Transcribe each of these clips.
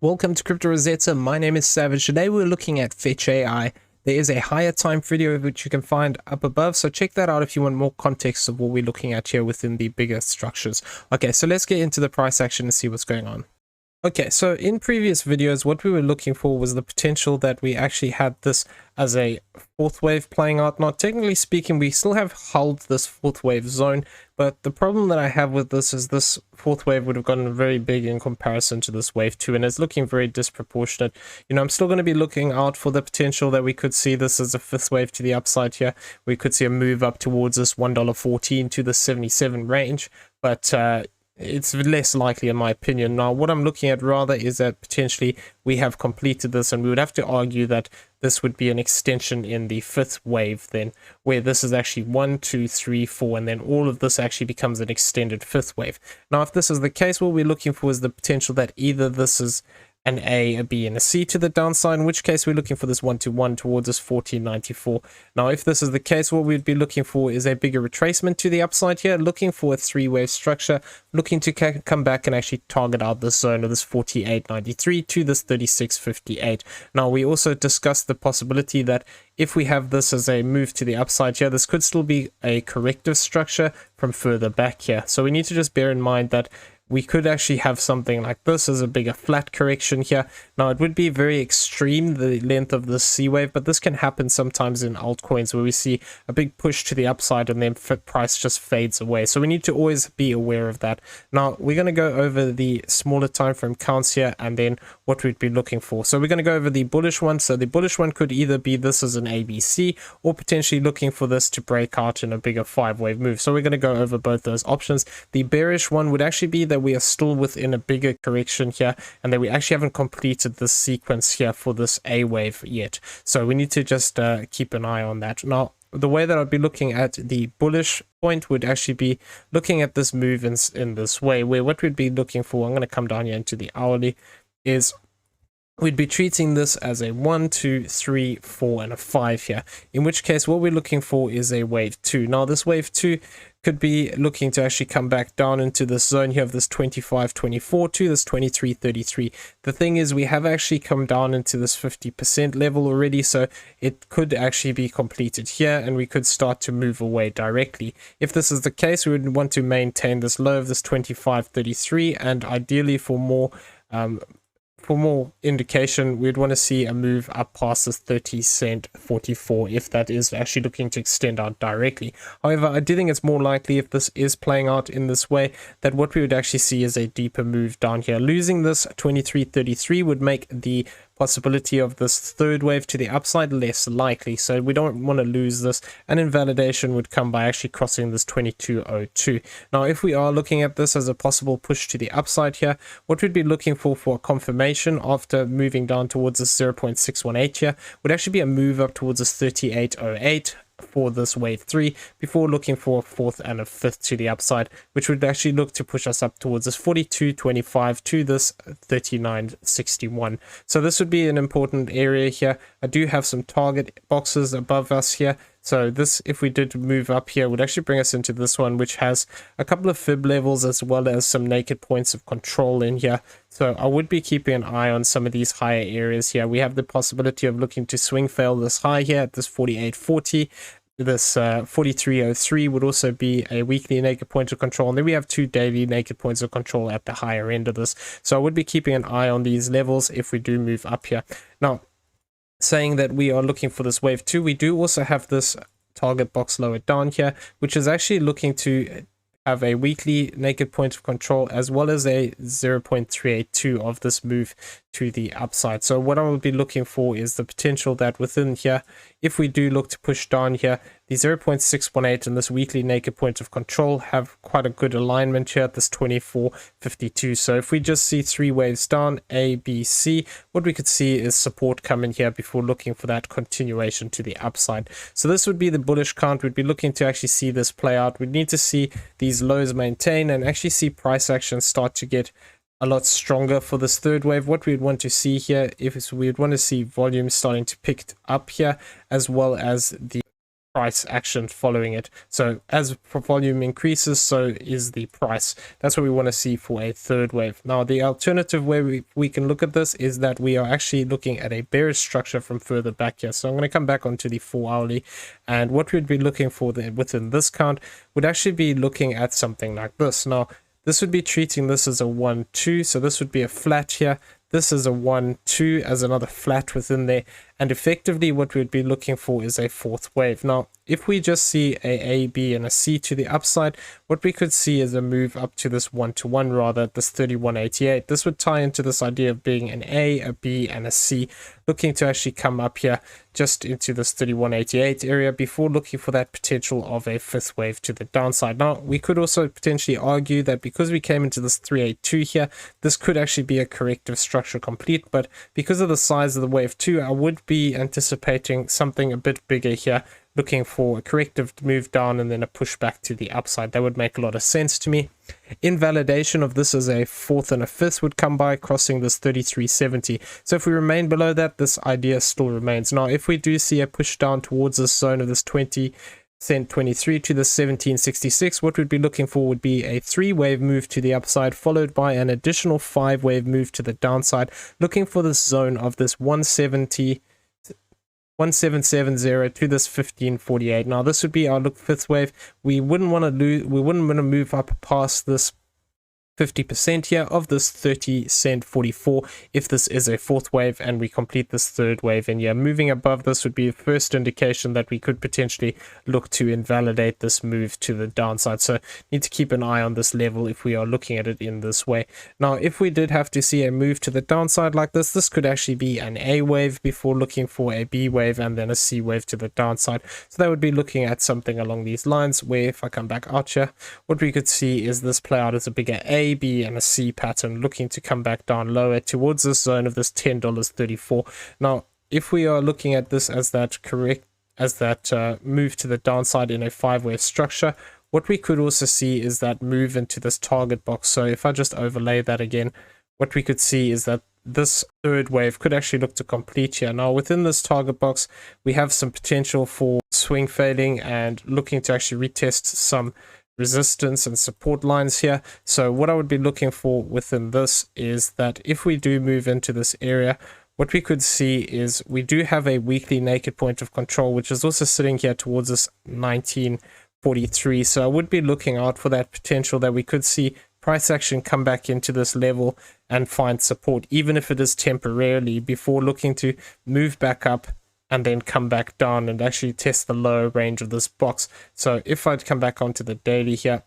Welcome to Crypto Rosetta. My name is Savage. Today we're looking at Fetch.AI. There is a higher time video which you can find up above, so check that out if you want more context of what we're looking at here within the bigger structures. Okay, so let's get into the price action and see what's going on. Okay, so in previous videos, what we were looking for was the potential that we actually had this as a fourth wave playing out. Now, technically speaking, we still have held this fourth wave zone, but the problem that I have with this is this fourth wave would have gotten very big in comparison to this wave 2, and it's looking very disproportionate. You know, I'm still going to be looking out for the potential that we could see this as a fifth wave to the upside here. We could see a move up towards this $1.14 to the 77 range, but it's less likely in my opinion. Now, what I'm looking at rather is that potentially we have completed this, and we would have to argue that this would be an extension in the fifth wave then, where this is actually 1, 2, 3, 4, and then all of this actually becomes an extended fifth wave. Now, if this is the case, what we're looking for is the potential that either this is an A, a B, and a C to the downside, in which case we're looking for this 1-to-1 towards this 1494. Now, if this is the case, what we'd be looking for is a bigger retracement to the upside here, looking for a three-wave structure, looking to come back and actually target out this zone of this 4893 to this 3658. Now, we also discussed the possibility that if we have this as a move to the upside here, this could still be a corrective structure from further back here. So we need to just bear in mind that we could actually have something like this as a bigger flat correction here. Now, it would be very extreme, the length of this C wave, but this can happen sometimes in altcoins where we see a big push to the upside and then price just fades away. So we need to always be aware of that. Now, we're going to go over the smaller time frame counts here and then what we'd be looking for. So we're going to go over the bullish one. So the bullish one could either be this as an ABC or potentially looking for this to break out in a bigger 5-wave move. So we're going to go over both those options. The bearish one would actually be that we are still within a bigger correction here and that we actually haven't completed this sequence here for this A wave yet. So we need to just keep an eye on that. Now, the way that I'd be looking at the bullish point would actually be looking at this move in this way, where what we'd be looking for, I'm going to come down here into the hourly, is we'd be treating this as a 1, 2, 3, 4, and a 5 here, in which case what we're looking for is a wave 2. Now, this wave 2 could be looking to actually come back down into this zone here of this 25.24 to this 23.33. The thing is, we have actually come down into this 50% level already, so it could actually be completed here and we could start to move away directly. If this is the case, we would want to maintain this low of this 25.33, and ideally for more indication, we'd want to see a move up past this 30 cent 44 if that is actually looking to extend out directly. However, I do think it's more likely, if this is playing out in this way, that what we would actually see is a deeper move down here. Losing this 23.33 would make the possibility of this third wave to the upside less likely, so we don't want to lose this, and invalidation would come by actually crossing this 22.02. Now, if we are looking at this as a possible push to the upside here, what we'd be looking for a confirmation after moving down towards this 0.618 here would actually be a move up towards this 38.08 for this wave 3 before looking for a fourth and a fifth to the upside, which would actually look to push us up towards this 42.25 to this 39.61. So this would be an important area here. I do have some target boxes above us here. So this, if we did move up here, would actually bring us into this one, which has a couple of fib levels as well as some naked points of control in here. So I would be keeping an eye on some of these higher areas here. We have the possibility of looking to swing fail this high here at this 48.40. This 43.03 would also be a weekly naked point of control, and then we have 2 daily naked points of control at the higher end of this. So I would be keeping an eye on these levels if we do move up here. Now, saying that we are looking for this wave 2, we do also have this target box lower down here, which is actually looking to have a weekly naked point of control as well as a 0.382 of this move to the upside. So what I will be looking for is the potential that within here, if we do look to push down here, the 0.618 and this weekly naked point of control have quite a good alignment here at this 24.52. So if we just see 3 waves down, A, B, C, what we could see is support coming here before looking for that continuation to the upside. So this would be the bullish count. We'd be looking to actually see this play out. We'd need to see these lows maintain and actually see price action start to get a lot stronger for this third wave. What we'd want to see here is we'd want to see volume starting to pick up here, as well as the price action following it. So as volume increases, so is the price. That's what we want to see for a third wave. Now the alternative way we can look at this is that we are actually looking at a bearish structure from further back here. So I'm going to come back onto the 4 hourly, and what we'd be looking for within this count would actually be looking at something like this. Now this would be treating this as a 1-2, so this would be a flat here. This is a 1-2 as another flat within there, and effectively what we'd be looking for is a fourth wave. Now if we just see a B, and a C to the upside, what we could see is a move up to this 1-to-1 rather at this 31.88. This would tie into this idea of being an A, a B, and a C, looking to actually come up here just into this 31.88 area before looking for that potential of a fifth wave to the downside. Now we could also potentially argue that because we came into this 382 here, this could actually be a corrective structure complete, but because of the size of the wave 2, I would be anticipating something a bit bigger here, looking for a corrective move down and then a push back to the upside. That would make a lot of sense to me. Invalidation of this as a fourth and a fifth would come by crossing this 33.70. So if we remain below that, this idea still remains. Now if we do see a push down towards this zone of this 20 cent 23 to the 17.66, what we'd be looking for would be a 3-wave move to the upside, followed by an additional 5-wave move to the downside, looking for this zone of this 1770 to this 15.48. Now this would be our fifth wave. We wouldn't want to move up past this 50% here of this 30 cent 44 if this is a fourth wave and we complete this third wave. And yeah, moving above this would be the first indication that we could potentially look to invalidate this move to the downside. So need to keep an eye on this level if we are looking at it in this way. Now if we did have to see a move to the downside like this could actually be an A wave before looking for a B wave and then a C wave to the downside. So that would be looking at something along these lines, where if I come back out here, what we could see is this play out as a bigger A, B, and a C pattern, looking to come back down lower towards this zone of this $10.34. Now if we are looking at this as that move to the downside in a 5-wave structure, what we could also see is that move into this target box. So if I just overlay that again, what we could see is that this third wave could actually look to complete here. Now within this target box, we have some potential for swing fading and looking to actually retest some resistance and support lines here. So what I would be looking for within this is that if we do move into this area, what we could see is we do have a weekly naked point of control, which is also sitting here towards this 1943. So I would be looking out for that potential that we could see price action come back into this level and find support, even if it is temporarily, before looking to move back up and then come back down and actually test the lower range of this box. So if I'd come back onto the daily here,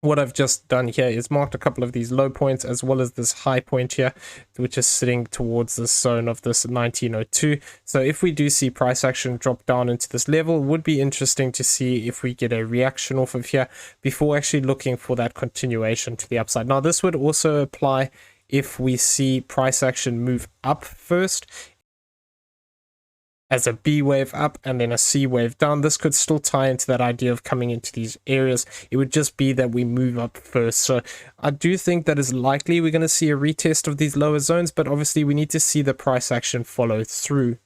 what I've just done here is marked a couple of these low points as well as this high point here, which is sitting towards this zone of this 1902. So if we do see price action drop down into this level, it would be interesting to see if we get a reaction off of here before actually looking for that continuation to the upside. Now this would also apply if we see price action move up first as a B wave up and then a C wave down. This could still tie into that idea of coming into these areas. It would just be that we move up first. So I do think that is likely we're going to see a retest of these lower zones, but obviously we need to see the price action follow through.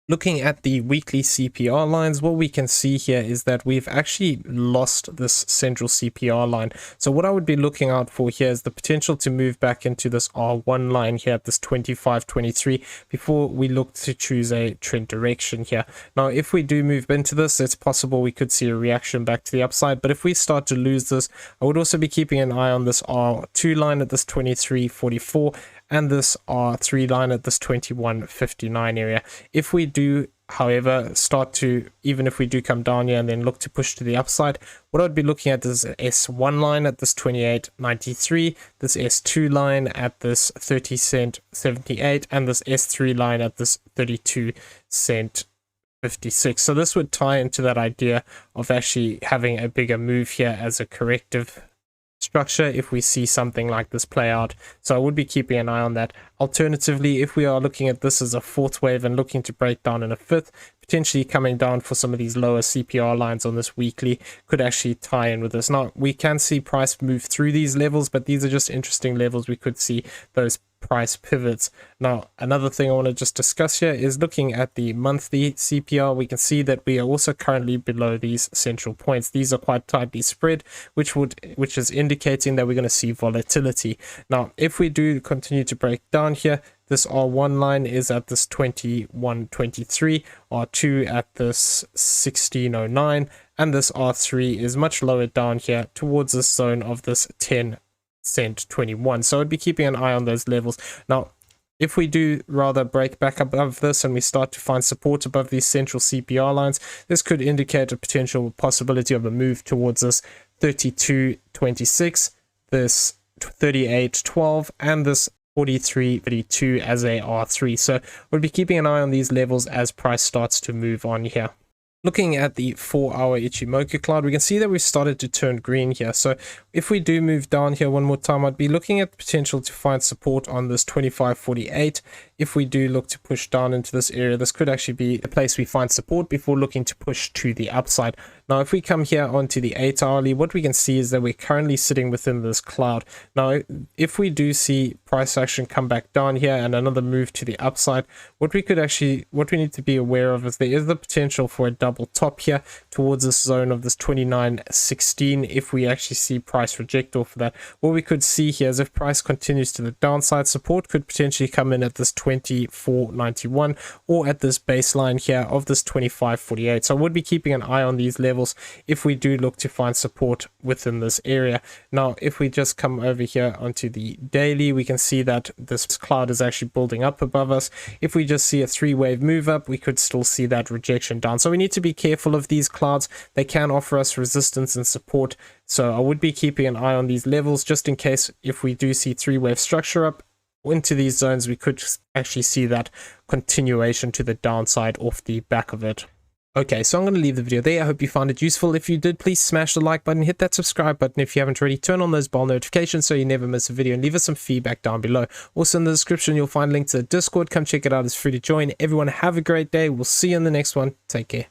Looking at the weekly CPR lines, what we can see here is that we've actually lost this central CPR line. So what I would be looking out for here is the potential to move back into this R1 line here at this 25.23 before we look to choose a trend direction here. Now if we do move into this, it's possible we could see a reaction back to the upside, but if we start to lose this, I would also be keeping an eye on this R2 line at this 23.44 and this R3 line at this 21.59 area. If we do, however, start to, even if we do come down here and then look to push to the upside, what I'd be looking at is S1 line at this 28.93, this S2 line at this 30 cent 78, and this S3 line at this 32 cent 56. So this would tie into that idea of actually having a bigger move here as a corrective structure if we see something like this play out. So I would be keeping an eye on that. Alternatively, if we are looking at this as a fourth wave and looking to break down in a fifth, potentially coming down for some of these lower CPR lines on this weekly could actually tie in with this. Now, we can see price move through these levels, but these are just interesting levels. We could see those price pivots. Now, another thing I want to just discuss here is looking at the monthly CPR. We can see that we are also currently below these central points. These are quite tightly spread, which is indicating that we're going to see volatility. Now, if we do continue to break down here, this R1 line is at this 21.23, R2 at this 16.09, and this R3 is much lower down here towards this zone of this 10-cent 21. So I'd be keeping an eye on those levels. Now, if we do rather break back above this and we start to find support above these central CPR lines, this could indicate a potential possibility of a move towards this 32.26, this 38.12, and this 43.32 as a R3. So we'll be keeping an eye on these levels as price starts to move on here. Looking at the 4-hour Ichimoku Cloud, we can see that we've started to turn green here. So if we do move down here one more time, I'd be looking at the potential to find support on this 25.48. If we do look to push down into this area, this could actually be a place we find support before looking to push to the upside. Now, if we come here onto the 8-hourly, what we can see is that we're currently sitting within this cloud. Now, if we do see price action come back down here and another move to the upside, what we need to be aware of is there is the potential for a double top here towards this zone of this 29.16. If we actually see price reject off of that, what we could see here is if price continues to the downside, support could potentially come in at this 24.91 or at this baseline here of this 25.48. So I would be keeping an eye on these levels if we do look to find support within this area. Now, if we just come over here onto the daily, we can see that this cloud is actually building up above us. If we just see a 3-wave move up, we could still see that rejection down. So we need to be careful of these clouds. They can offer us resistance and support. So I would be keeping an eye on these levels just in case if we do see 3-wave structure up into these zones, we could actually see that continuation to the downside off the back of it. Okay, so I'm going to leave the video there. I hope you found it useful. If you did, please smash the like button, hit that subscribe button if you haven't already, turn on those bell notifications so you never miss a video, and leave us some feedback down below. Also in the description, you'll find a link to the Discord. Come check it out. It's free to join. Everyone have a great day. We'll see you in the next one. Take care.